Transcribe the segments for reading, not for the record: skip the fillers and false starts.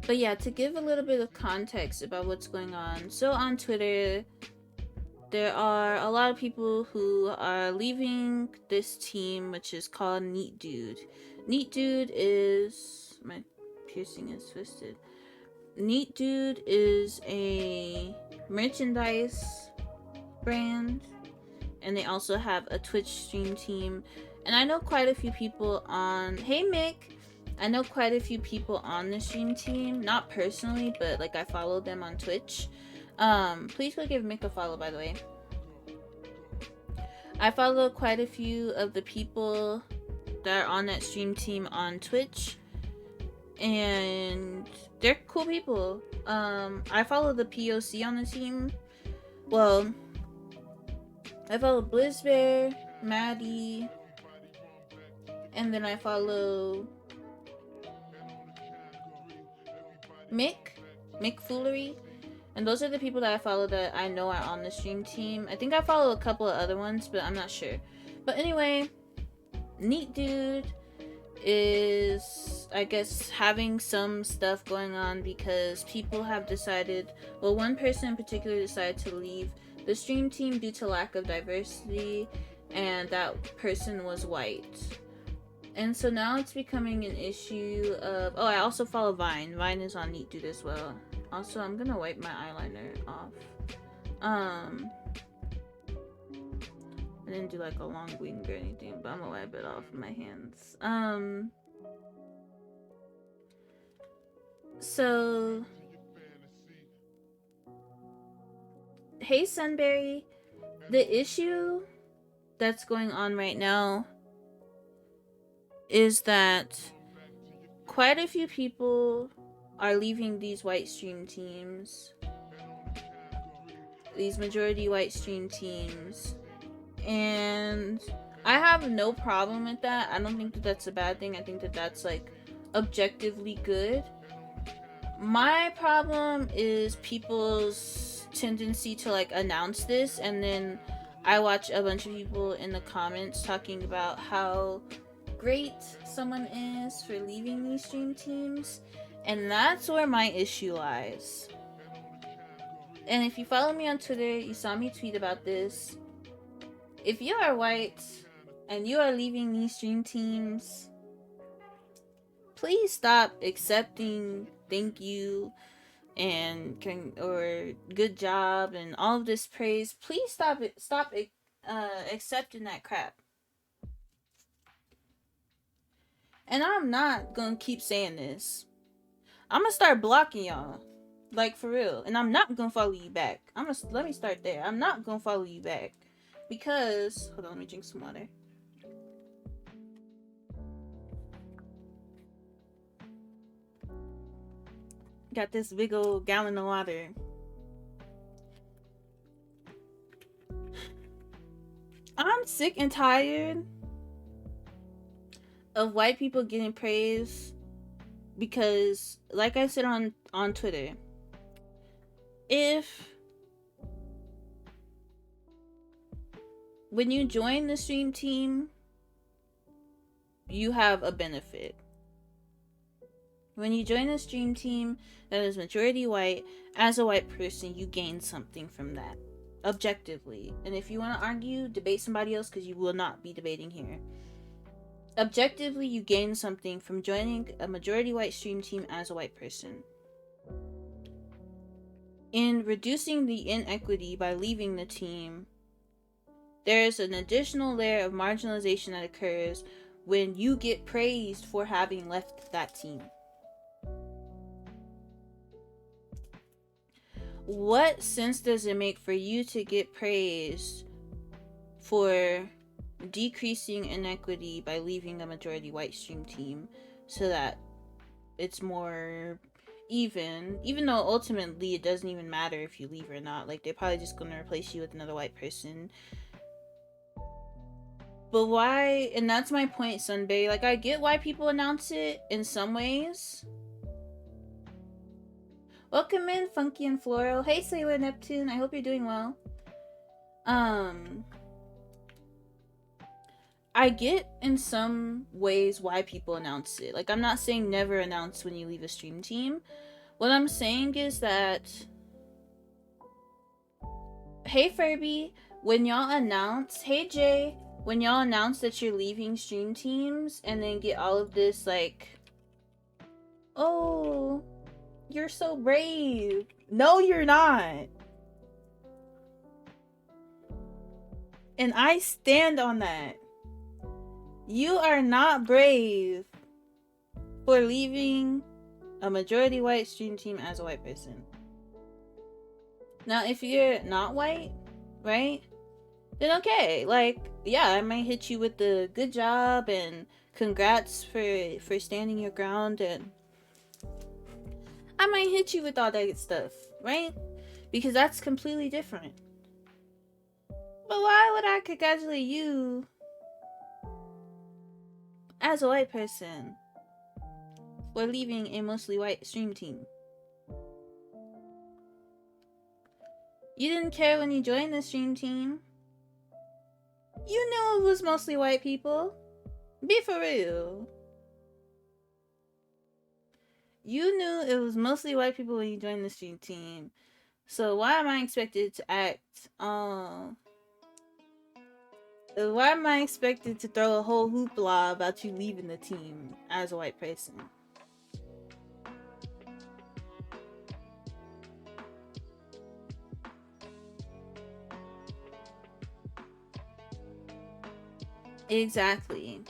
But yeah, to give a little bit of context about what's going on. So on Twitter, there are a lot of people who are leaving this team, which is called Neat Dude. Neat Dude is... my piercing is twisted. Neat Dude is a merchandise brand, and they also have a Twitch stream team. And I know quite a few people on... Hey, Mick! I know quite a few people on the stream team. Not personally, but like I follow them on Twitch. Please go give Mick a follow, by the way. I follow quite a few of the people that are on that stream team on Twitch, and they're cool people. I follow the POC on the team. Well, I follow Blizzbear, Maddie, and then I follow Mick Foolery. And those are the people that I follow that I know are on the stream team. I think I follow a couple of other ones, but I'm not sure. But anyway, Neat Dude is, I guess, having some stuff going on because people have decided, well, one person in particular decided to leave the stream team due to lack of diversity, and that person was white. And so now it's becoming an issue of... Oh, I also follow Vine. Vine is on Neat Dude as well. Also, I'm gonna wipe my eyeliner off. I didn't do like a long wing or anything, but I'm gonna wipe it off my hands. So... Hey, Sunberry. The issue that's going on right now is that quite a few people are leaving these white stream teams, these majority white stream teams, and I have no problem with that. I don't think that that's a bad thing. I think that that's like objectively good. My problem is people's tendency to like announce this, and then I watch a bunch of people in the comments talking about how great someone is for leaving these stream teams, and that's where my issue lies. And if you follow me on Twitter, you saw me tweet about this. If you are white and you are leaving these stream teams, please stop accepting thank you and or good job and all of this praise. Please stop accepting that crap. And I'm not gonna keep saying this. I'm gonna start blocking y'all, like for real. And I'm not gonna follow you back. Let me start there. I'm not gonna follow you back because... hold on, let me drink some water. Got this big old gallon of water. I'm sick and tired of white people getting praise because, like I said on Twitter, when you join the stream team, you have a benefit. When you join a stream team that is majority white, as a white person, you gain something from that, objectively. And if you want to argue, debate somebody else, because you will not be debating here. Objectively, you gain something from joining a majority white stream team as a white person. In reducing the inequity by leaving the team, there's an additional layer of marginalization that occurs when you get praised for having left that team. What sense does it make for you to get praised for decreasing inequity by leaving a majority white stream team so that it's more even though ultimately it doesn't even matter if you leave or not? Like, they're probably just gonna replace you with another white person. But why? And that's my point, Sunbay. Like, I get why people announce it in some ways. Welcome in, Funky and Floral. Hey, Sailor Neptune. I hope you're doing well. I get in some ways why people announce it. Like, I'm not saying never announce when you leave a stream team. What I'm saying is that, hey Furby, when y'all announce, hey Jay, when y'all announce that you're leaving Stream Teams and then get all of this like, oh, you're so brave. No, you're not. And I stand on that. You are not brave for leaving a majority white stream team as a white person. Now, if you're not white, right? Then okay. Like, yeah, I might hit you with the good job and congrats for standing your ground, and I might hit you with all that stuff, right? Because that's completely different. But why would I congratulate you as a white person for leaving a mostly white stream team? You didn't care when you joined the stream team. You knew it was mostly white people. Be for real. You knew it was mostly white people when you joined the stream team. So why am I expected to act, why am I expected to throw a whole hoopla about you leaving the team as a white person? Exactly.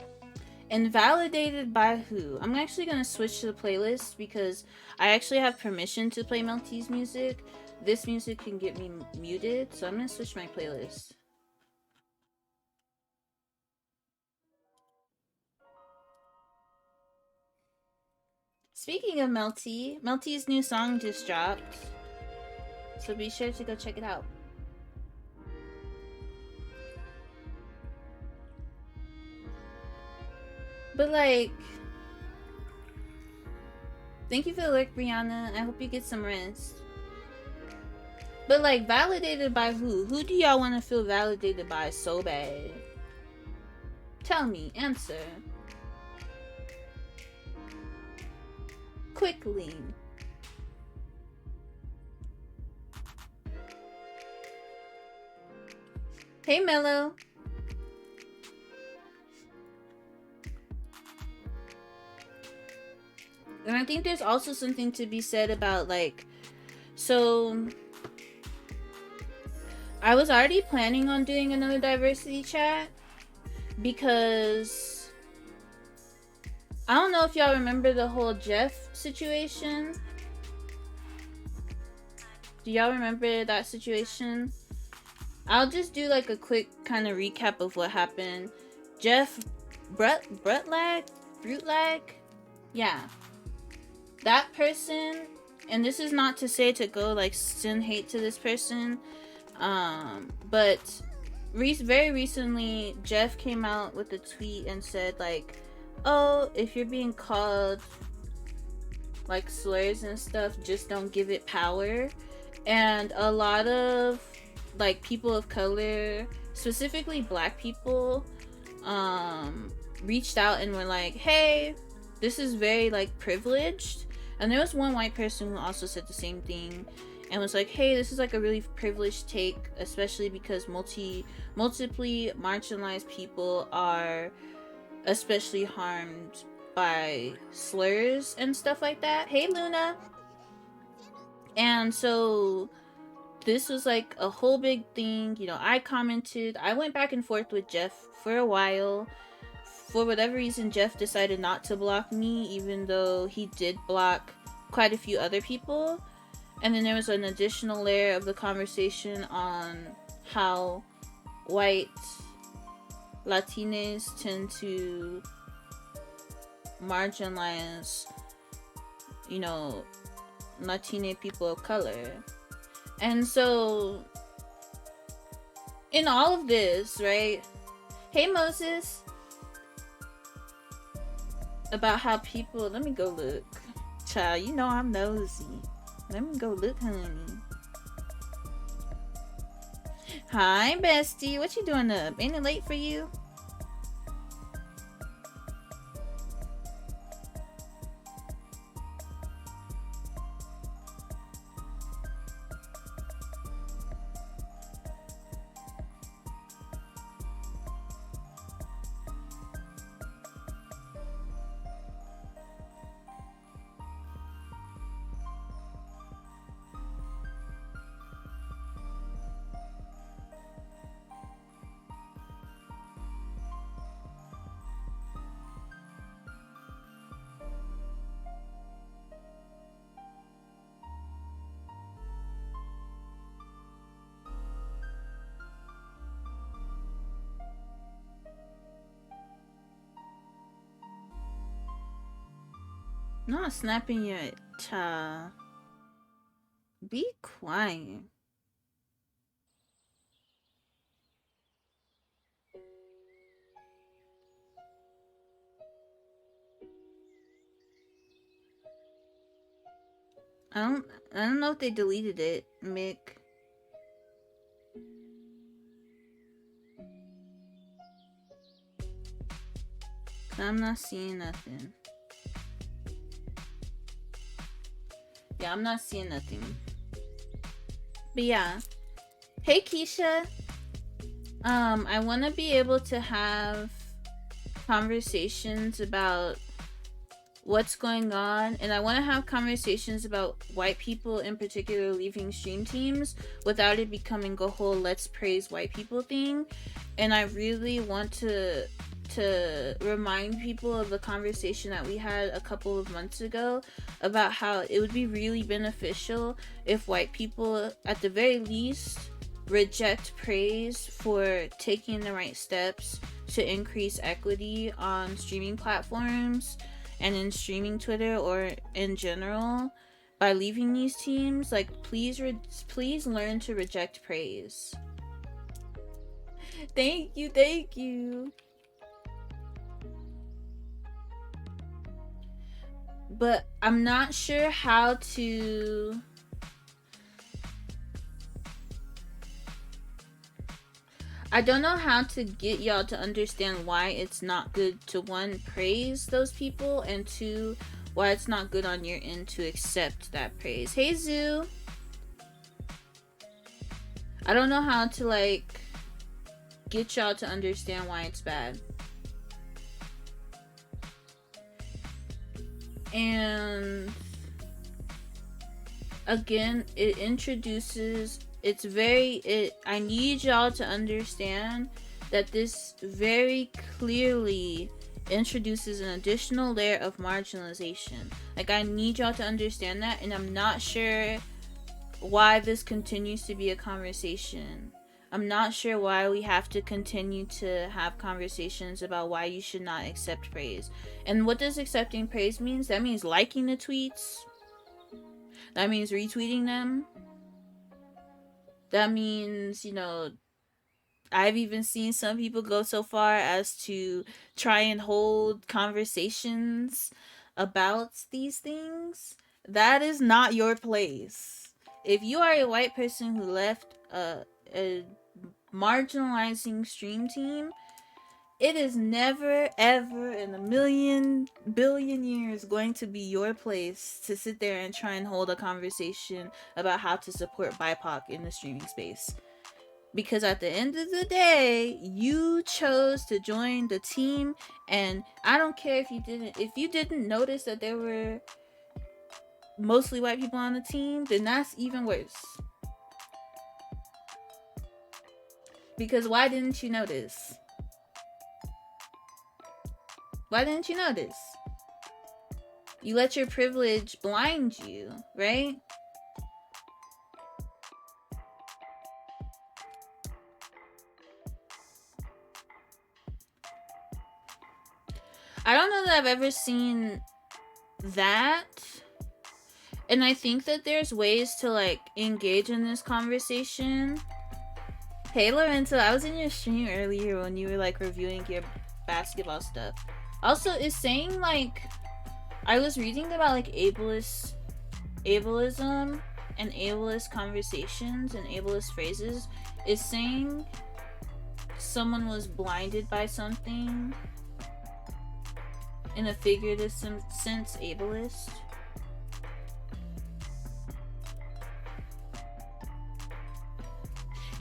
And validated by who? I'm actually going to switch to the playlist because I actually have permission to play Melty's music. This music can get me muted, so I'm going to switch my playlist. Speaking of Melty, Melty's new song just dropped, so be sure to go check it out. But like, thank you for the work, Brianna. I hope you get some rest. But like, validated by who? Who do y'all want to feel validated by so bad? Tell me, answer. Quickly. Hey, Mello. And I think there's also something to be said about like, so I was already planning on doing another diversity chat because I don't know if y'all remember the whole Jeff situation. Do y'all remember that situation? I'll just do like a quick kind of recap of what happened. Jeff Brutlag? Yeah. That person, and this is not to say to go like send hate to this person, but very recently Jeff came out with a tweet and said like, oh, if you're being called like slurs and stuff, just don't give it power. And a lot of like people of color, specifically black people, reached out and were like, hey, this is very like privileged. And there was one white person who also said the same thing and was like, hey, this is like a really privileged take, especially because multiply marginalized people are especially harmed by slurs and stuff like that. Hey, Luna. And so this was like a whole big thing. You know, I commented. I went back and forth with Jeff for a while. For whatever reason, Jeff decided not to block me, even though he did block quite a few other people. And then there was an additional layer of the conversation on how white Latinas tend to marginalize, you know, Latina people of color. And so in all of this, right? Hey, Moses. About how people, let me go look. Child, you know I'm nosy. Let me go look, honey. Hi, bestie. What you doing up? Ain't it late for you? Not snapping your be quiet. I don't know if they deleted it, Mick. I'm not seeing nothing. Yeah, I'm not seeing nothing. But yeah. Hey Keisha. I wanna be able to have conversations about what's going on, and I want to have conversations about white people in particular leaving stream teams without it becoming a whole let's praise white people thing. And I really want to remind people of the conversation that we had a couple of months ago about how it would be really beneficial if white people at the very least reject praise for taking the right steps to increase equity on streaming platforms and in streaming Twitter or in general by leaving these teams. Like, please learn to reject praise. Thank you. But I'm not sure how to I don't know how to get y'all to understand why it's not good to, one, praise those people, and two, why it's not good on your end to accept that praise. Hey Zoo. I don't know how to like get y'all to understand why it's bad. And again, it introduces I need y'all to understand that this very clearly introduces an additional layer of marginalization. Like, I need y'all to understand that, and I'm not sure why this continues to be a conversation. I'm not sure why we have to continue to have conversations about why you should not accept praise. And what does accepting praise means? That means liking the tweets. That means retweeting them. That means, you know, I've even seen some people go so far as to try and hold conversations about these things. That is not your place. If you are a white person who left a marginalizing stream team, it is never, ever in a million, billion years going to be your place to sit there and try and hold a conversation about how to support BIPOC in the streaming space. Because at the end of the day, you chose to join the team, and I don't care if you didn't notice that there were mostly white people on the team, then that's even worse. Because why didn't you notice? Why didn't you notice? You let your privilege blind you, right? I don't know that I've ever seen that. And I think that there's ways to like engage in this conversation. Hey Lorenzo, I was in your stream earlier when you were like reviewing your basketball stuff. Also, is saying like, I was reading about like ableism and ableist conversations and ableist phrases. Is saying someone was blinded by something in a figurative sense ableist?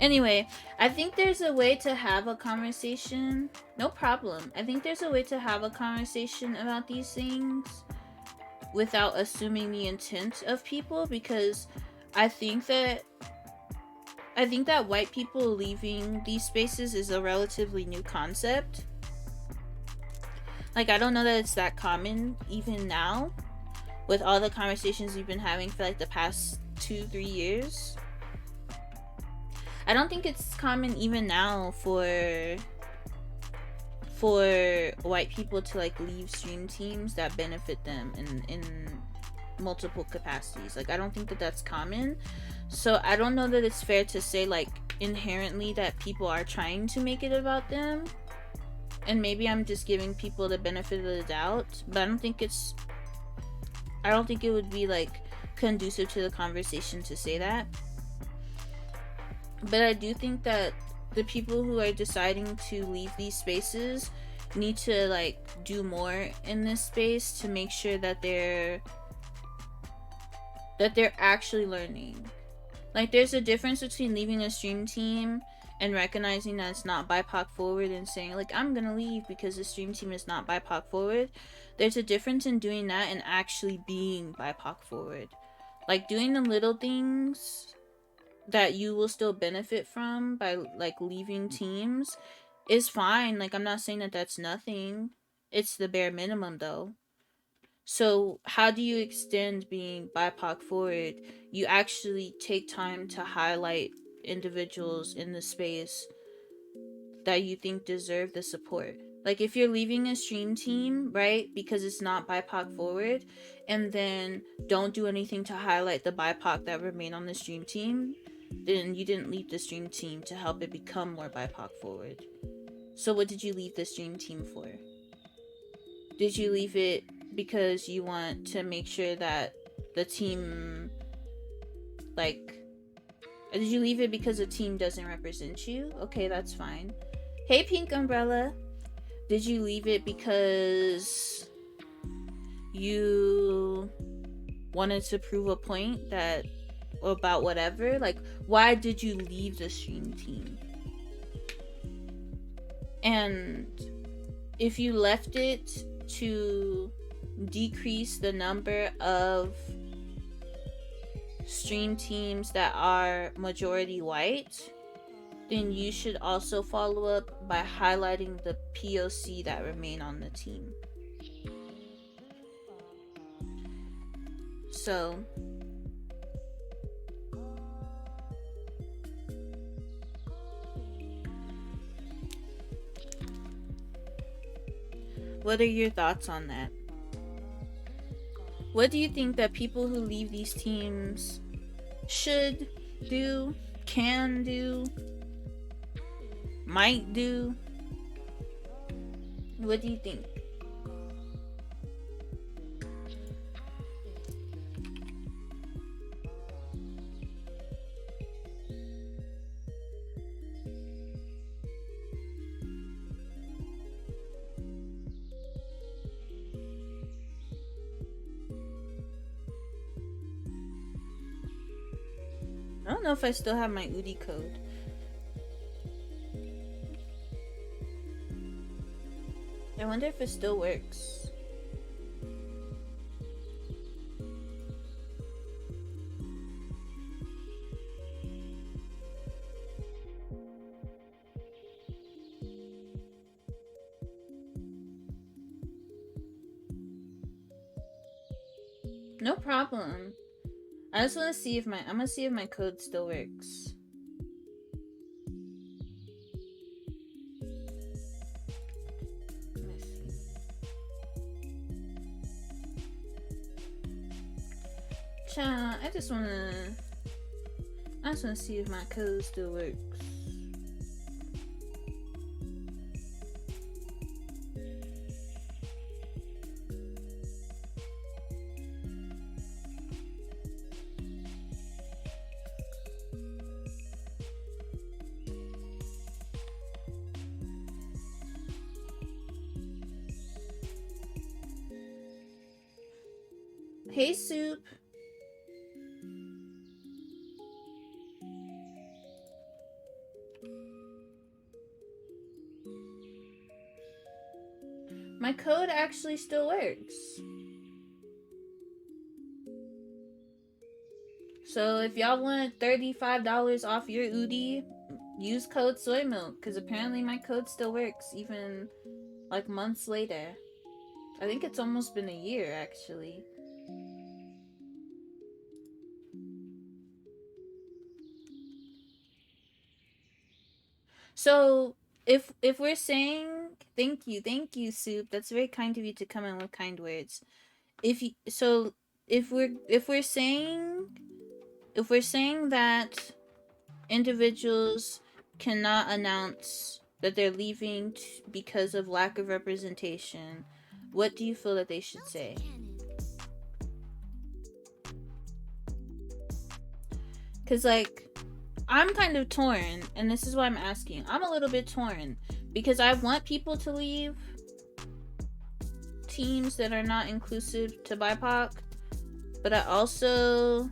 Anyway, I think there's a way to have a conversation. No problem. I think there's a way to have a conversation about these things without assuming the intent of people, because I think that white people leaving these spaces is a relatively new concept. Like, I don't know that it's that common even now with all the conversations we've been having for like the past 2-3 years. I don't think it's common even now for for white people to like leave stream teams that benefit them in multiple capacities. Like I don't think that that's common. So I don't know that it's fair to say like inherently that people are trying to make it about them. And maybe I'm just giving people the benefit of the doubt, but I don't think it would be like conducive to the conversation to say that. But I do think that the people who are deciding to leave these spaces need to like do more in this space to make sure that they're actually learning. Like there's a difference between leaving a stream team and recognizing that it's not BIPOC forward and saying like I'm gonna leave because the stream team is not BIPOC forward. There's a difference in doing that and actually being BIPOC forward. Like doing the little things that you will still benefit from by like leaving teams is fine. Like I'm not saying that that's nothing. It's the bare minimum though. So how do you extend being BIPOC forward? You actually take time to highlight individuals in the space that you think deserve the support. Like if you're leaving a stream team, right, because it's not BIPOC forward, and then don't do anything to highlight the BIPOC that remain on the stream team, then you didn't leave the stream team to help it become more BIPOC forward. So what did you leave the stream team for? Did you leave it because you want to make sure that the team, like, did you leave it because the team doesn't represent you? Okay, that's fine. Hey, Pink Umbrella. Did you leave it because you wanted to prove a point that about whatever? Like, why did you leave the stream team? And if you left it to decrease the number of stream teams that are majority white, then you should also follow up by highlighting the POC that remain on the team. So what are your thoughts on that? What do you think that people who leave these teams should do, can do, might do? What do you think? I don't know if I still have my UDI code. I wonder if it still works. No problem. I just want to see if I'm gonna see if my code still works. Let's see. Child, I just wanna see if my code still works. Hey, Soup. My code actually still works. So if y'all want $35 off your UDI, use code soy milk, because apparently my code still works even like months later. I think it's almost been a year actually. So if we're saying Thank you, Soup. That's very kind of you to come in with kind words. If you so, if we're saying that individuals cannot announce that they're leaving because of lack of representation, what do you feel that they should say? Because, like, I'm kind of torn, and this is why I'm asking. I'm a little bit torn because I want people to leave teams that are not inclusive to BIPOC, but I also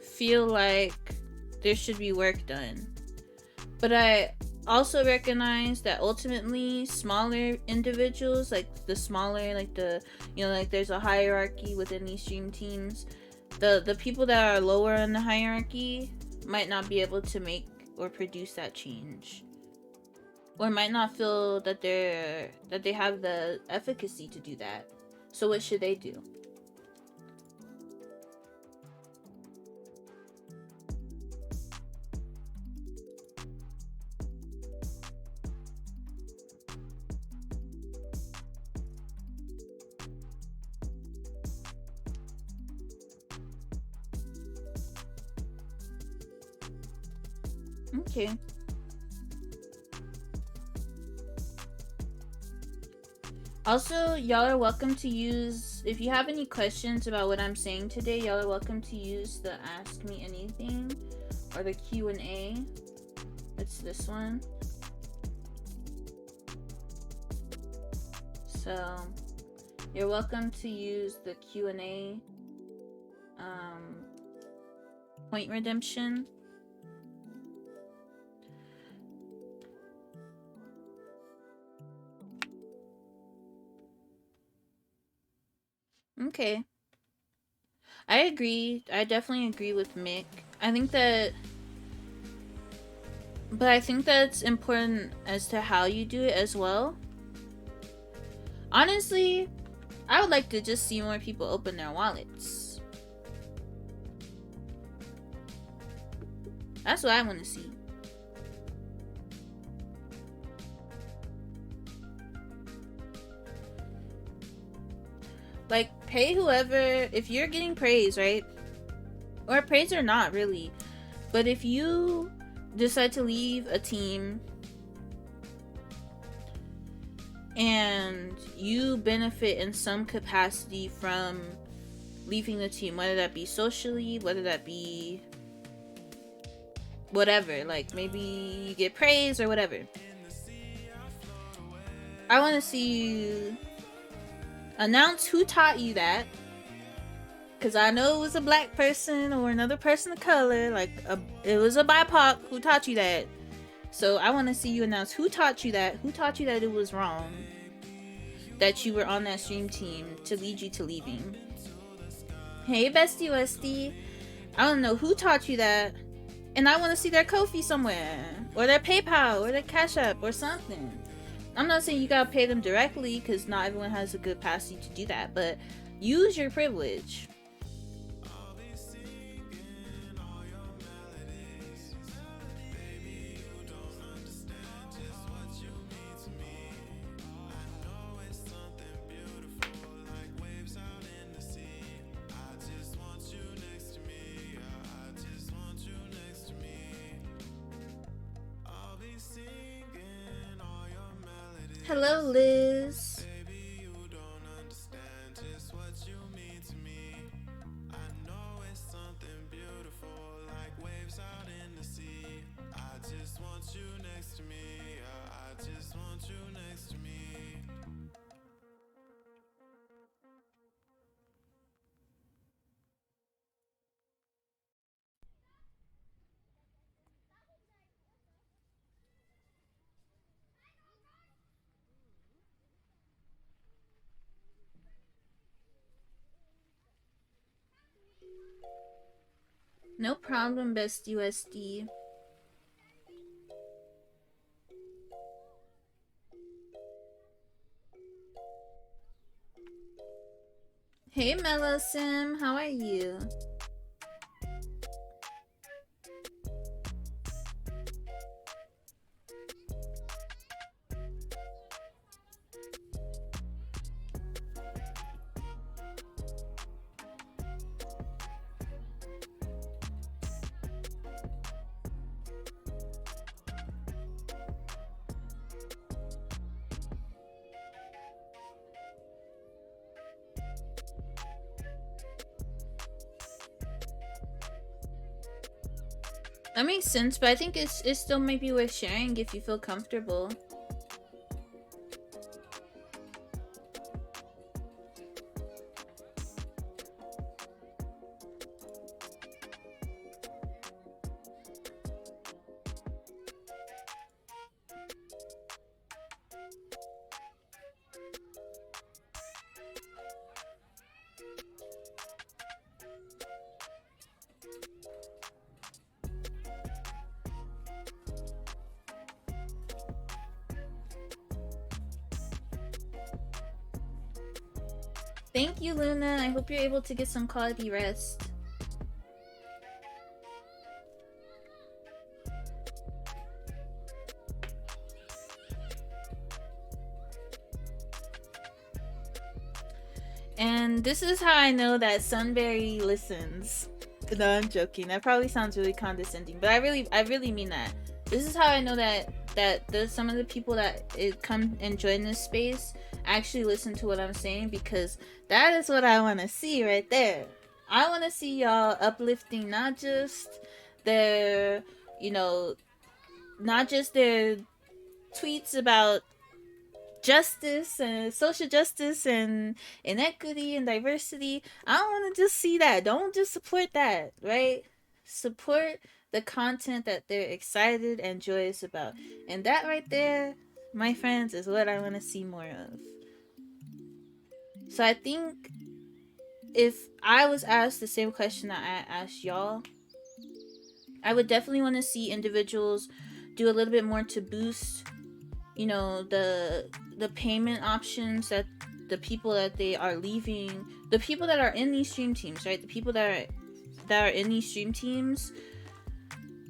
feel like there should be work done. But I also recognize that ultimately smaller individuals, like the smaller, like the, you know, like there's a hierarchy within these stream teams. The people that are lower in the hierarchy might not be able to make or produce that change, or might not feel that they have the efficacy to do that. So what should they do? Okay. Also, y'all are welcome to use, if you have any questions about what I'm saying today, y'all are welcome to use the Ask Me Anything or the Q&A. It's this one. So, you're welcome to use the Q&A point redemption. Okay. I agree. I definitely agree with Mick. I think that, but I think that's important as to how you do it as well. Honestly, I would like to just see more people open their wallets. That's what I want to see. Like, pay whoever, if you're getting praise, right? Or praise or not, really. But if you decide to leave a team and you benefit in some capacity from leaving the team, whether that be socially, whether that be whatever, like maybe you get praise or whatever, I want to see you announce who taught you that, because I know it was a black person or another person of color, like it was a BIPOC who taught you that. So I want to see you announce who taught you that it was wrong that you were on that stream team to lead you to leaving. Hey, bestie Westie, I don't know who taught you that, and I want to see their Ko-fi somewhere, or their PayPal, or their Cash App, or something. I'm not saying you gotta pay them directly, because not everyone has a good capacity to do that, but use your privilege. Hello, Liz. No problem, best USD. Hey, Melosim, how are you? That makes sense, but I think it's still maybe worth sharing if you feel comfortable. Thank you, Luna. I hope you're able to get some quality rest. And this is how I know that Sunberry listens. No, I'm joking. That probably sounds really condescending, but I really mean that. This is how I know that some of the people that come and join this space actually listen to what I'm saying, because that is what I want to see right there. I want to see y'all uplifting not just their, not just their tweets about justice and social justice and inequity and diversity. I don't want to just see that. Don't just support that, right? Support the content that they're excited and joyous about. And that right there, my friends, is what I want to see more of. So I think if I was asked the same question that I asked y'all, I would definitely want to see individuals do a little bit more to boost, the payment options that the people that they are leaving, the people that are in these stream teams, right? The people that are in these stream teams,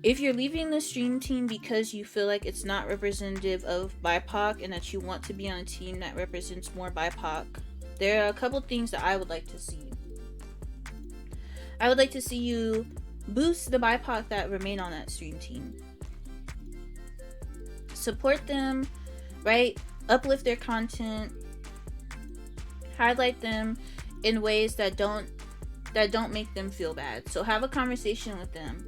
if you're leaving the stream team because you feel like it's not representative of BIPOC and that you want to be on a team that represents more BIPOC, there are a couple things that I would like to see. I would like to see you boost the BIPOC that remain on that stream team. Support them, right? Uplift their content. Highlight them in ways that don't make them feel bad. So have a conversation with them.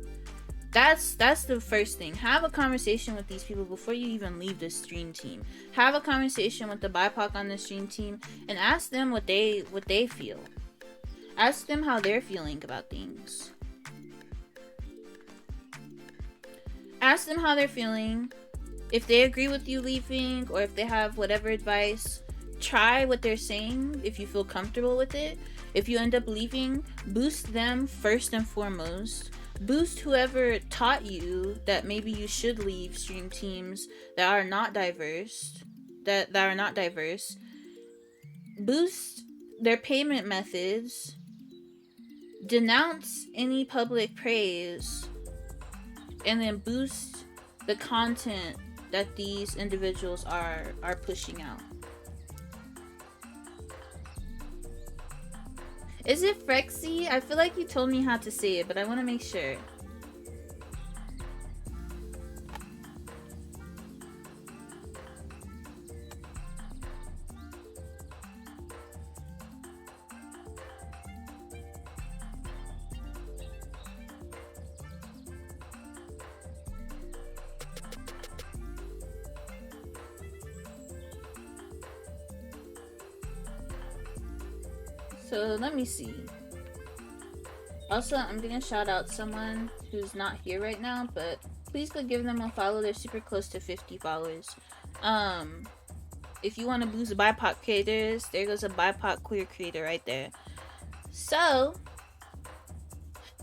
That's the first thing. Have a conversation with these people before you even leave the stream team. Have a conversation with the BIPOC on the stream team and ask them what they feel. Ask them how they're feeling about things. Ask them how they're feeling. If they agree with you leaving, or if they have whatever advice, try what they're saying if you feel comfortable with it. If you end up leaving, boost them first and foremost. Boost whoever taught you that maybe you should leave stream teams that are not diverse. That are not diverse. Boost their payment methods. Denounce any public praise. And then boost the content that these individuals are pushing out. Is it Frexy? I feel like you told me how to say it, but I want to make sure. So let me see. Also, I'm gonna shout out someone who's not here right now, but please go give them a follow. They're super close to 50 followers. If you want to boost BIPOC creators, there goes a BIPOC queer creator right there. So,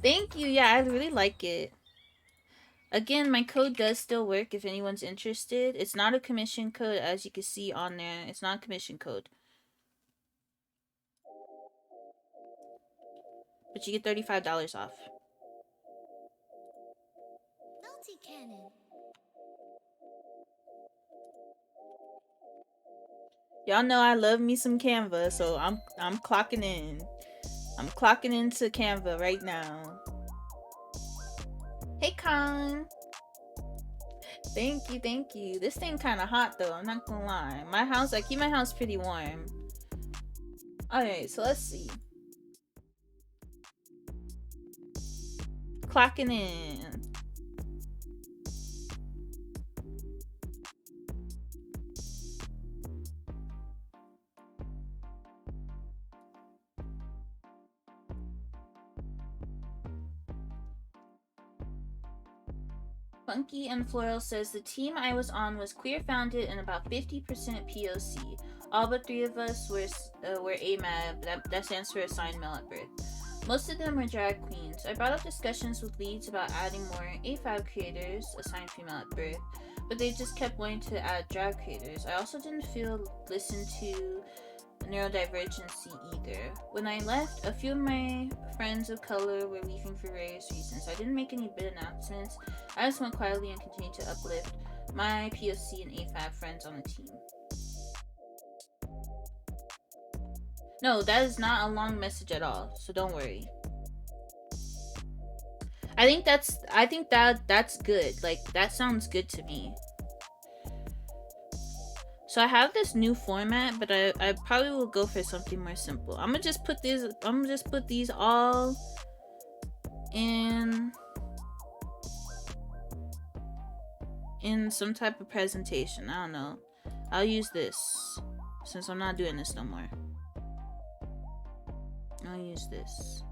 thank you. Yeah, I really like it. Again, my code does still work if anyone's interested. It's not a commission code, as you can see on there. It's not a commission code. But you get $35 off. Multi-cannon. Y'all know I love me some Canva, so I'm clocking in. I'm clocking into Canva right now. Hey, Con. Thank you. This thing kind of hot though. I'm not gonna lie. I keep my house pretty warm. Alright, so let's see. Clocking in. Funky and Floral says the team I was on was queer founded and about 50% POC. All but 3 of us were AMAB, that stands for assigned male at birth. Most of them were drag queens. I brought up discussions with leads about adding more AFAB creators, assigned female at birth, but they just kept wanting to add drag creators. I also didn't feel listened to neurodivergency either. When I left, a few of my friends of color were leaving for various reasons. I didn't make any big announcements. I just went quietly and continued to uplift my POC and AFAB friends on the team. No, that is not a long message at all, so don't worry. I think that's good. Like, that sounds good to me. So I have this new format, but I probably will go for something more simple. I'm gonna just put these all in some type of presentation. I don't know. I'll use this since I'm not doing this no more. I'll use this.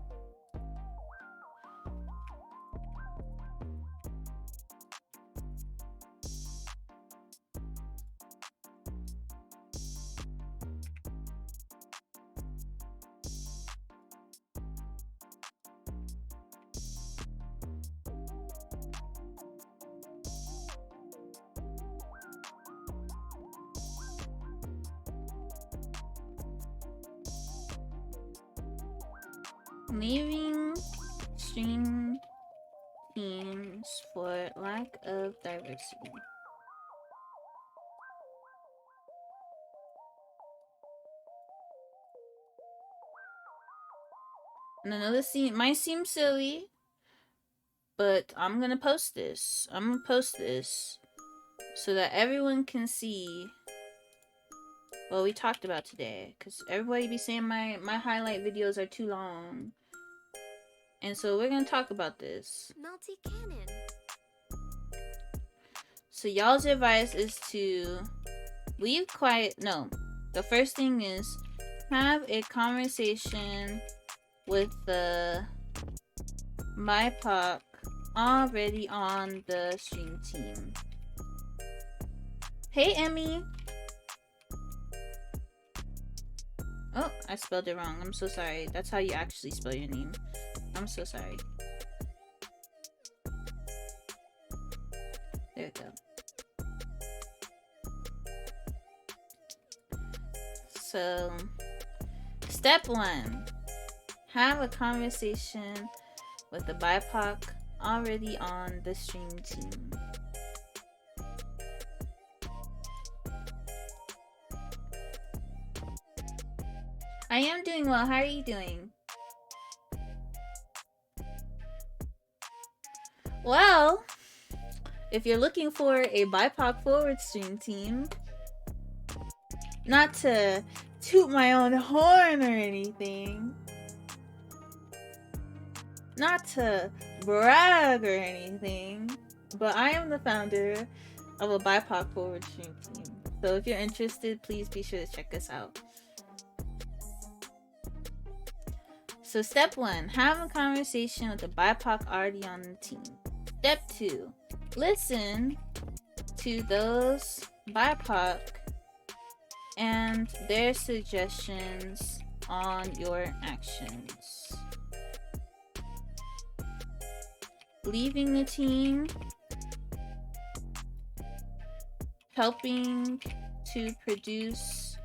Leaving stream teams for lack of diversity. And I know this might seem silly, but I'm gonna post this. I'm gonna post this so that everyone can see what we talked about today. Because everybody be saying my highlight videos are too long. And so we're gonna talk about this. Melty Cannon. So y'all's advice is to leave quiet. No, the first thing is have a conversation with the BIPOC already on the stream team. Hey, Emmy. Oh, I spelled it wrong. I'm so sorry. That's how you actually spell your name. I'm so sorry. There we go. So, step 1. Have a conversation with the BIPOC already on the stream team. I am doing well. How are you doing? Well, if you're looking for a BIPOC forward stream team, not to toot my own horn or anything, not to brag or anything, but I am the founder of a BIPOC forward stream team. So if you're interested, please be sure to check us out. So step 1, have a conversation with the BIPOC already on the team. Step 2, listen to those BIPOC and their suggestions on your actions. Leaving the team, helping to produce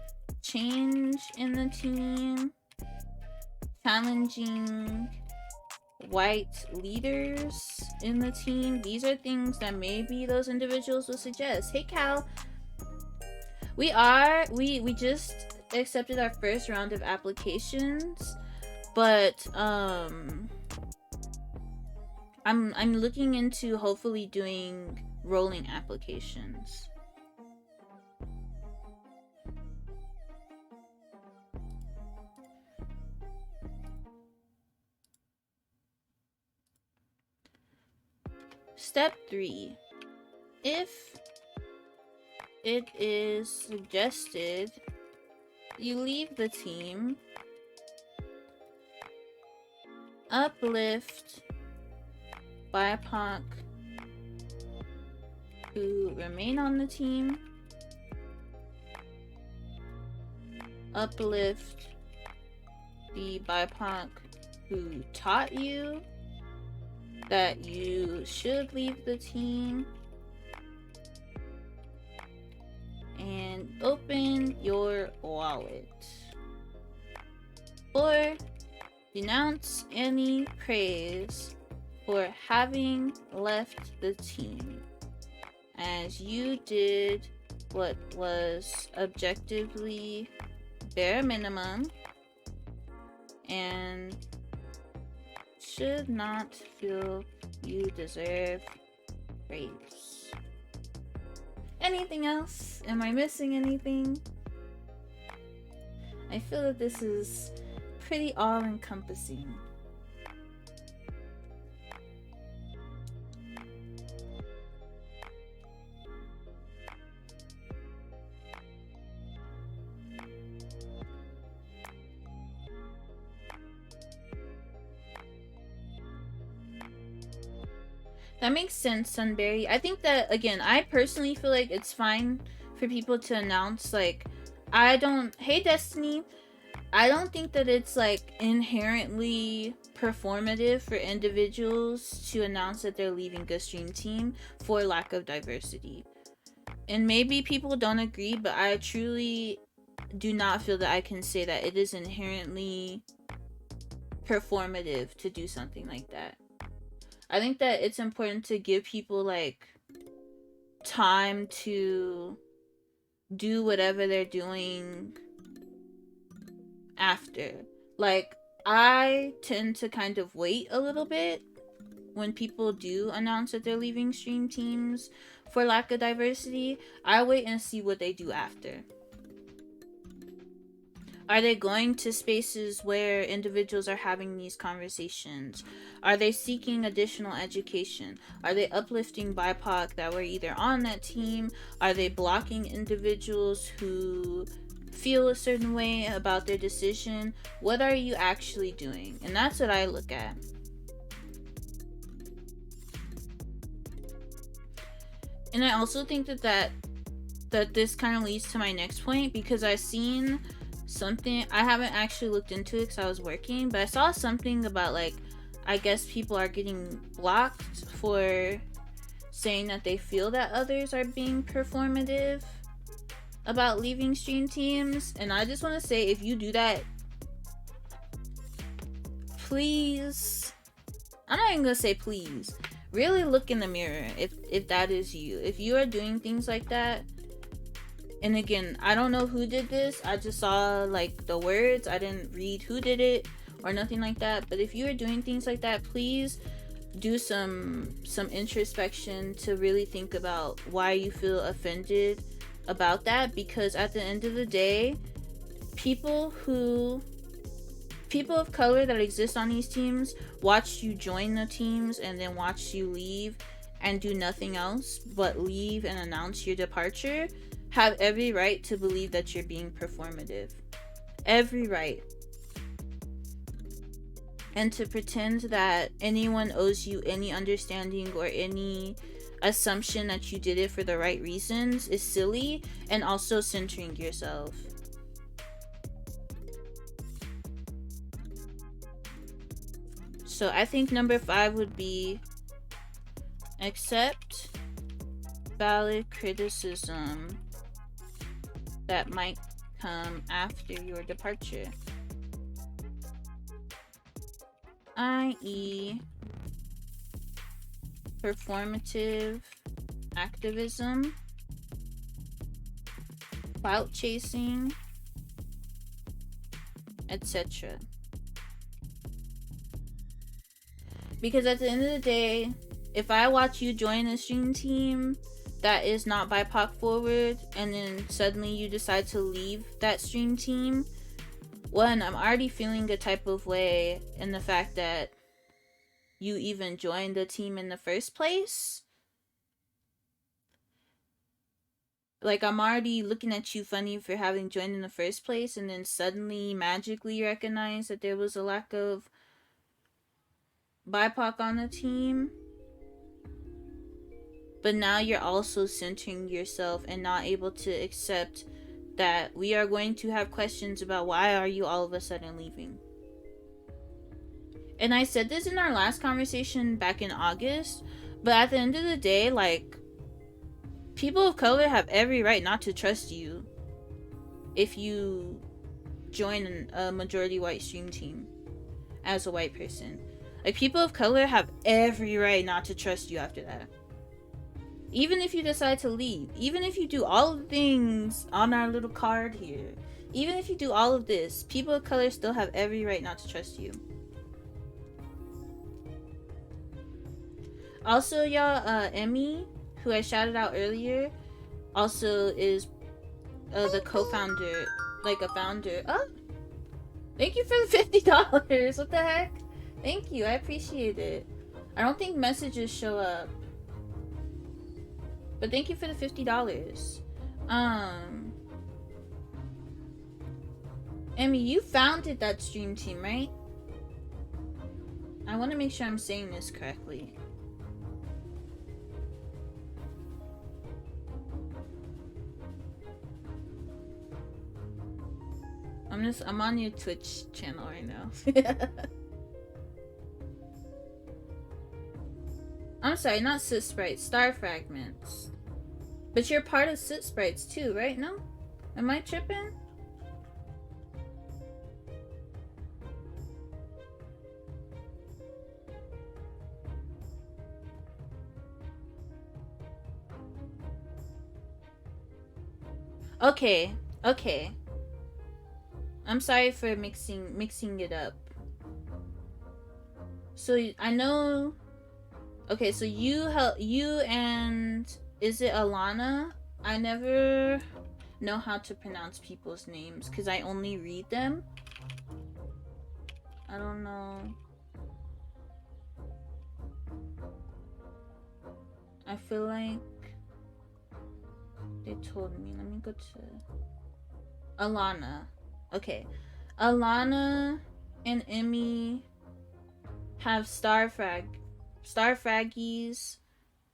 change in the team, challenging white leaders in the team. These are things that maybe those individuals will suggest. Hey, Cal. We just accepted our first round of applications, but I'm looking into hopefully doing rolling applications. Step 3. If it is suggested you leave the team, uplift BIPOC who remain on the team, uplift the BIPOC who taught you that you should leave the team, and open your wallet. 4. Denounce any praise for having left the team, as you did what was objectively bare minimum and should not feel you deserve praise. Anything else? Am I missing anything? I feel that this is pretty all-encompassing. That makes sense, Sunberry. I think that, again, I personally feel like it's fine for people to announce, like, hey Destiny, I don't think that it's, like, inherently performative for individuals to announce that they're leaving a stream team for lack of diversity. And maybe people don't agree, but I truly do not feel that I can say that it is inherently performative to do something like that. I think that it's important to give people, like, time to do whatever they're doing after. Like, I tend to kind of wait a little bit when people do announce that they're leaving stream teams for lack of diversity. I wait and see what they do after. Are they going to spaces where individuals are having these conversations? Are they seeking additional education? Are they uplifting BIPOC that were either on that team? Are they blocking individuals who feel a certain way about their decision? What are you actually doing? And that's what I look at. And I also think that this kind of leads to my next point, because I've seen something, I haven't actually looked into it because I was working, but I saw something about, like, I guess people are getting blocked for saying that they feel that others are being performative about leaving stream teams. And I just want to say, if you do that, please, I'm not even gonna say please, really look in the mirror if that is you. If you are doing things like that, and again, I don't know who did this, I just saw, like, the words, I didn't read who did it or nothing like that, but if you are doing things like that, please do some introspection to really think about why you feel offended about that, because at the end of the day, people of color that exist on these teams watch you join the teams and then watch you leave and do nothing else but leave and announce your departure, have every right to believe that you're being performative. Every right. And to pretend that anyone owes you any understanding or any assumption that you did it for the right reasons is silly, and also centering yourself. So I think number 5 would be accept valid criticism that might come after your departure, i.e. performative activism, clout chasing, etc. Because at the end of the day, if I watch you join a stream team that is not BIPOC forward, and then suddenly you decide to leave that stream team, one, I'm already feeling a type of way in the fact that you even joined the team in the first place. Like, I'm already looking at you funny for having joined in the first place, and then suddenly magically recognize that there was a lack of BIPOC on the team. but now you're also centering yourself and not able to accept that we are going to have questions about why are you all of a sudden leaving. And I said this in our last conversation back in August, but at the end of the day, like, people of color have every right not to trust you if you join a majority white stream team as a white person. Like, people of color have every right not to trust you after that. Even if you decide to leave, even if you do all of the things on our little card here, even if you do all of this, people of color still have every right not to trust you. Also, y'all, Emmy, who I shouted out earlier, also is the co-founder, like a founder. Oh, thank you for the $50. What the heck? Thank you, I appreciate it. I don't think messages show up, but thank you for the $50. Emmy, you founded that stream team, right? I want to make sure I'm saying this correctly. I'm on your Twitch channel right now. I'm sorry, not Sit Sprites, Star Fragments. But you're part of Sit Sprites too, right? No? Am I tripping? Okay, okay. I'm sorry for mixing it up. So I know. Okay, so you and is it Alana? I never know how to pronounce people's names because I only read them. I don't know. I feel like they told me. Let me go to Alana. Okay. Alana and Emmy have Star Fraggies,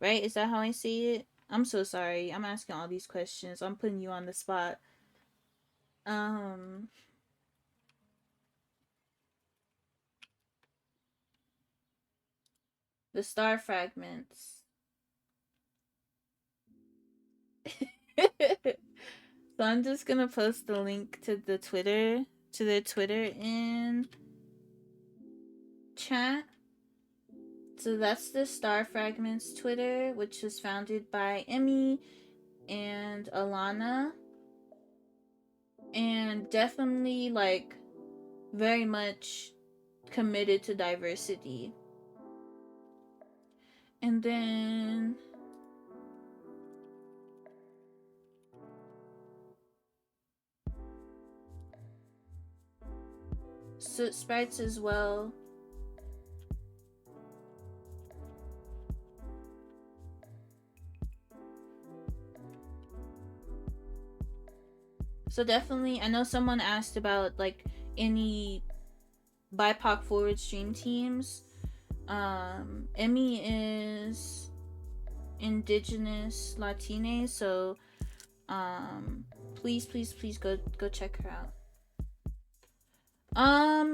right? Is that how I say it? I'm so sorry. I'm asking all these questions. I'm putting you on the spot. The Star Fragments. So I'm just gonna post the link to their Twitter in chat. So that's the Star Fragments Twitter, which was founded by Emmy and Alana. And definitely, like, very much committed to diversity. And then Soot Sprites as well. So definitely, I know someone asked about like any BIPOC forward stream teams. Emmy is Indigenous Latine, so please go check her out.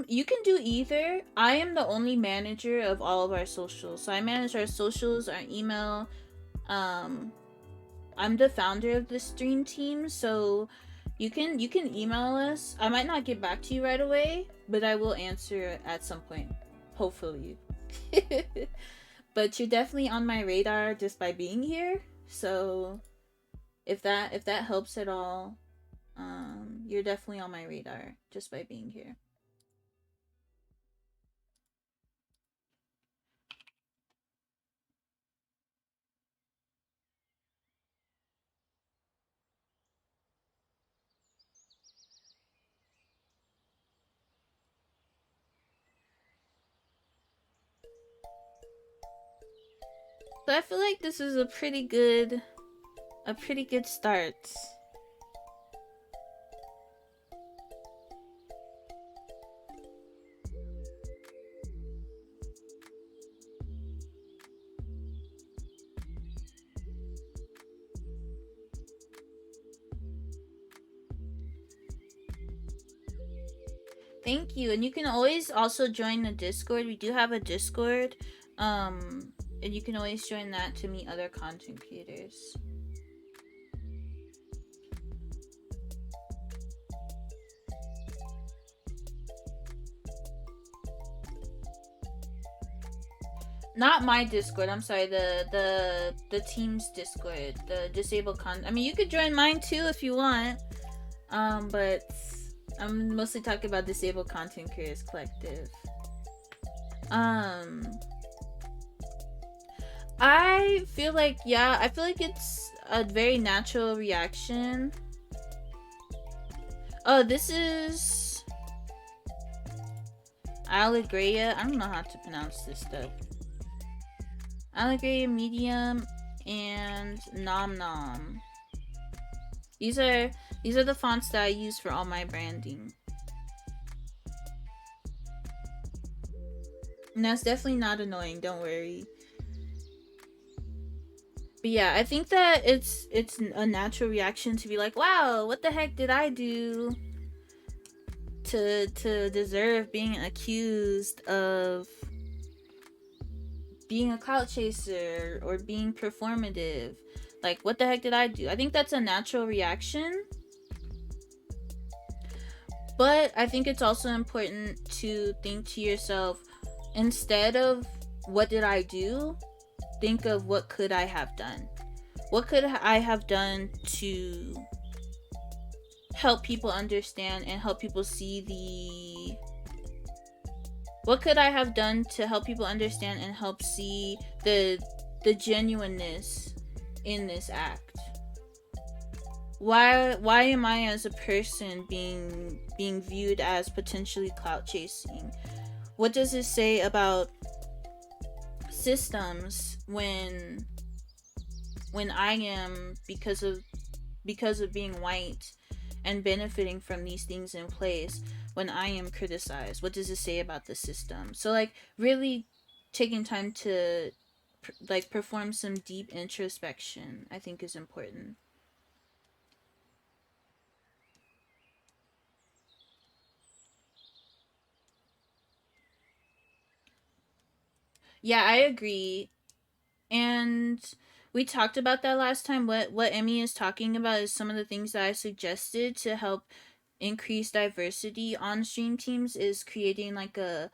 You can do either. I am the only manager of all of our socials, so I manage our socials, our email. I'm the founder of the stream team, so you can email us. I might not get back to you right away, but I will answer at some point, hopefully. But you're definitely on my radar just by being here. So if that helps at all, you're definitely on my radar just by being here. So I feel like this is a pretty good start. Thank you. And you can always also join the Discord. We do have a Discord. And you can always join that to meet other content creators. Not my Discord. I'm sorry. The team's Discord. The disabled I mean, you could join mine too if you want. But I'm mostly talking about Disabled Content Creators Collective. I feel like it's a very natural reaction. Oh, this is Allegria. I don't know how to pronounce this stuff. Allegria Medium and Nom Nom. These are the fonts that I use for all my branding. And that's definitely not annoying, don't worry. But yeah, I think that it's a natural reaction to be like, wow, what the heck did I do to deserve being accused of being a clout chaser or being performative? Like, what the heck did I do? I think that's a natural reaction. But I think it's also important to think to yourself, instead of what did I do, think of what could I have done? What could I have done to help people understand and help people see what could I have done to help people understand and help see the genuineness in this act? Why am I as a person being viewed as potentially clout chasing? What does this say about systems when I am, because of being white and benefiting from these things in place, when I am criticized? What does it say about the system? So like really taking time to like perform some deep introspection, I think, is important. Yeah, I agree. And we talked about that last time. What Emmy is talking about is some of the things that I suggested to help increase diversity on stream teams, is creating like a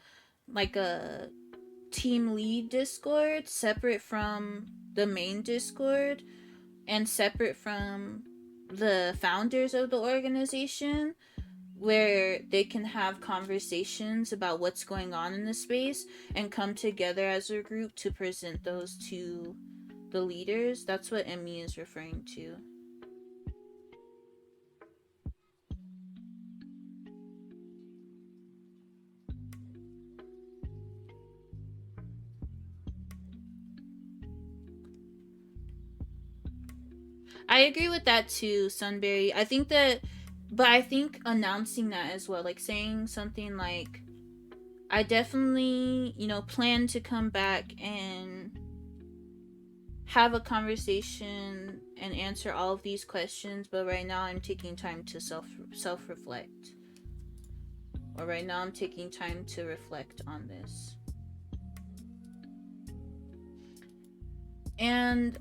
team lead Discord separate from the main Discord and separate from the founders of the organization, where they can have conversations about what's going on in the space and come together as a group to present those to the leaders. That's what Emmy is referring to. I agree with that too, Sunberry. I think that, but I think announcing that as well, like saying something like, I definitely, plan to come back and have a conversation and answer all of these questions, but right now I'm taking time to self reflect. Or right now I'm taking time to reflect on this. And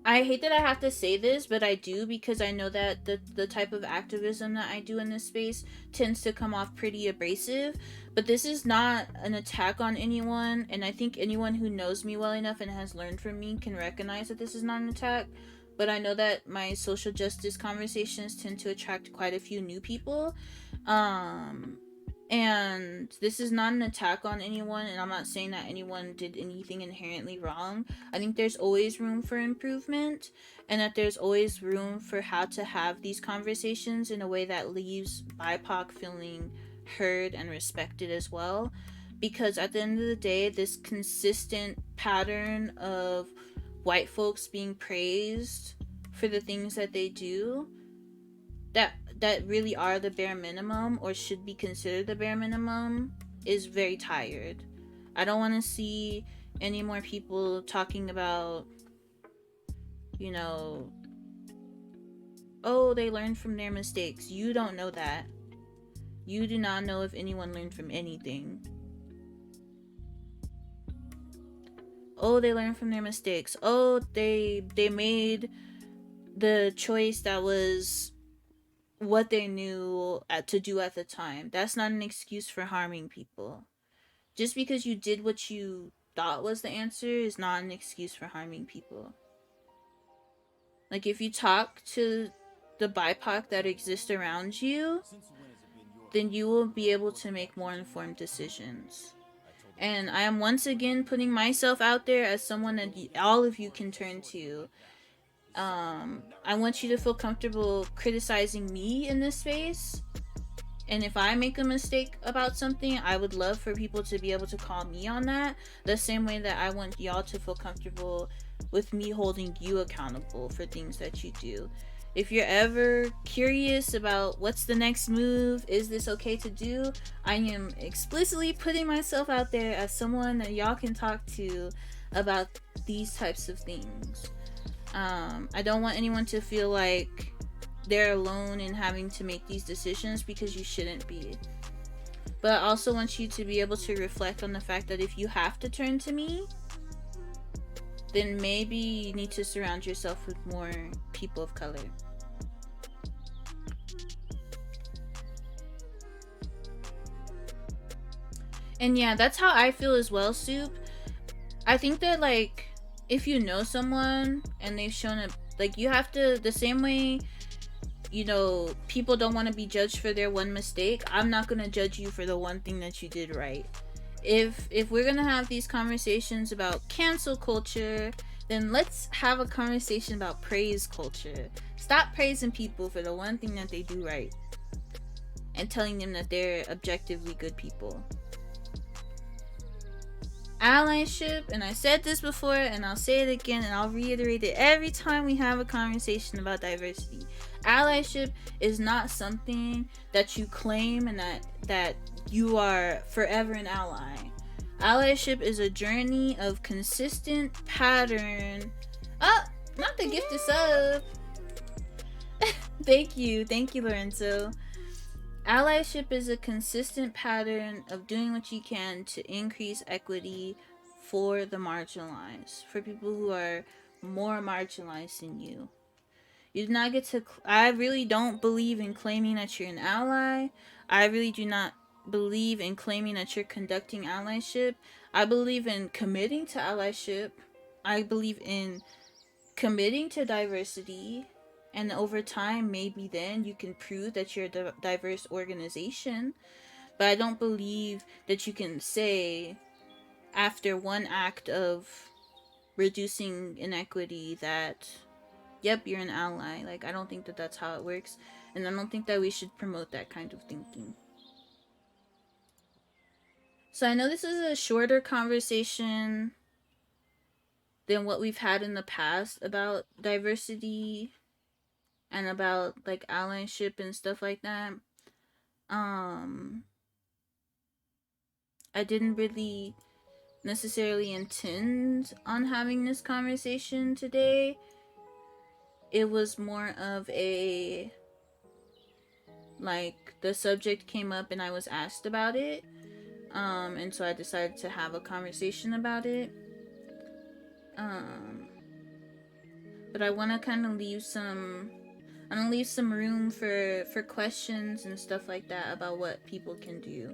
I hate that I have to say this, but I do, because I know that the type of activism that I do in this space tends to come off pretty abrasive. But this is not an attack on anyone, and I think anyone who knows me well enough and has learned from me can recognize that this is not an attack. But I know that my social justice conversations tend to attract quite a few new people. And this is not an attack on anyone, and I'm not saying that anyone did anything inherently wrong. I think there's always room for improvement, and that there's always room for how to have these conversations in a way that leaves BIPOC feeling heard and respected as well. Because at the end of the day, this consistent pattern of white folks being praised for the things that they do, that really are the bare minimum, or should be considered the bare minimum, is very tired. I don't want to see any more people talking about, oh, they learned from their mistakes. You don't know that. You do not know if anyone learned from anything. Oh, they learned from their mistakes. Oh, they made the choice that was what they knew to do at the time. That's not an excuse for harming people. Just because you did what you thought was the answer is not an excuse for harming people. Like, if you talk to the BIPOC that exist around you, then you will be able to make more informed decisions. And I am once again putting myself out there as someone that all of you can turn to. I want you to feel comfortable criticizing me in this space. And if I make a mistake about something, I would love for people to be able to call me on that. The same way that I want y'all to feel comfortable with me holding you accountable for things that you do. If you're ever curious about what's the next move, is this okay to do, I am explicitly putting myself out there as someone that y'all can talk to about these types of things. I don't want anyone to feel like they're alone in having to make these decisions, because you shouldn't be. But I also want you to be able to reflect on the fact that if you have to turn to me, then maybe you need to surround yourself with more people of color. And yeah, that's how I feel as well, Soup. I think that, like, if you know someone and they've shown it, like, you have to, the same way, you know, people don't want to be judged for their one mistake, I'm not going to judge you for the one thing that you did right. If we're going to have these conversations about cancel culture, then let's have a conversation about praise culture. Stop praising people for the one thing that they do right and telling them that they're objectively good people. Allyship, and I said this before and I'll say it again and I'll reiterate it every time we have a conversation about diversity. Allyship is not something that you claim and that you are forever an ally. Allyship is a journey of consistent pattern. Not the gift of sub. Thank you, Lorenzo. Allyship is a consistent pattern of doing what you can to increase equity for the marginalized, for people who are more marginalized than you. You do not get to. I really don't believe in claiming that you're an ally. I really do not believe in claiming that you're conducting allyship. I believe in committing to allyship. I believe in committing to diversity. And over time, maybe then you can prove that you're a diverse organization. But I don't believe that you can say, after one act of reducing inequity, that, yep, you're an ally. Like, I don't think that that's how it works. And I don't think that we should promote that kind of thinking. So I know this is a shorter conversation than what we've had in the past about diversity and about, like, allyship and stuff like that. I didn't really necessarily intend on having this conversation today. It was more of a, like, the subject came up and I was asked about it. And so I decided to have a conversation about it. But I want to kind of leave some room for questions and stuff like that about what people can do.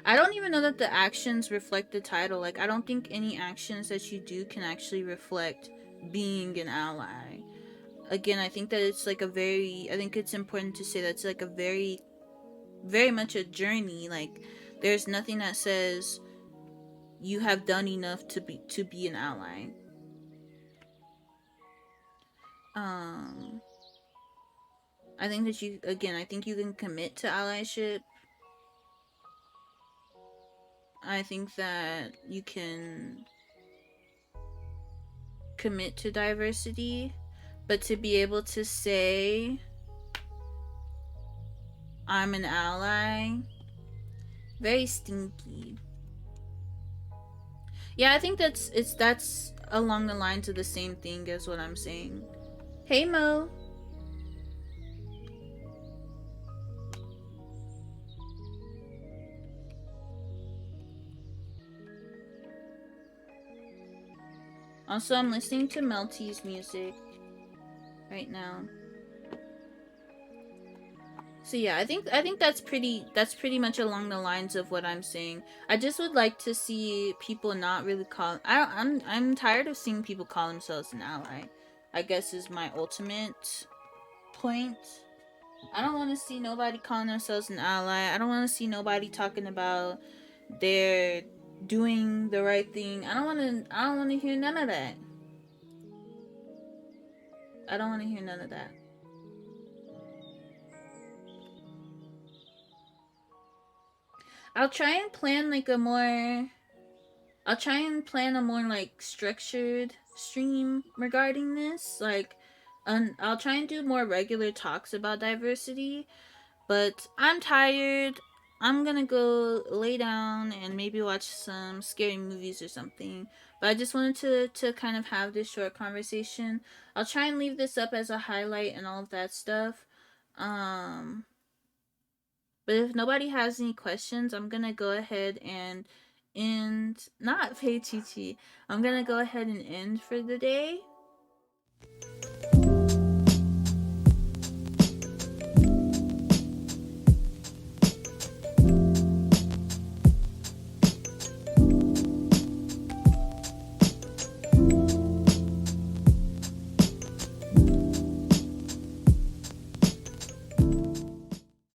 I don't even know that the actions reflect the title. Like, I don't think any actions that you do can actually reflect being an ally. Again, I think that it's like I think it's important to say that's like a very, very much a journey. Like, there's nothing that says you have done enough to be an ally. I think that you can commit to allyship. I think that you can commit to diversity, but to be able to say I'm an ally, very stinky. Yeah, I think that's along the lines of the same thing as what I'm saying. Hey Mo. Also, I'm listening to Melty's music right now. So yeah, I think that's pretty much along the lines of what I'm saying. I just would like to see people not really call. I'm tired of seeing people call themselves an ally. I guess is my ultimate point. I don't want to see nobody calling themselves an ally. I don't want to see nobody talking about they're doing the right thing. I don't want to. I don't want to hear none of that. I don't want to hear none of that. I'll try and plan like a more I'll try and plan a more like structured stream regarding this. Like, I'll try and do more regular talks about diversity. But I'm tired. I'm gonna go lay down and maybe watch some scary movies or something. But I just wanted to kind of have this short conversation. I'll try and leave this up as a highlight and all of that stuff. Um, but if nobody has any questions, I'm gonna go ahead and not pay Chi. I'm gonna go ahead and end for the day.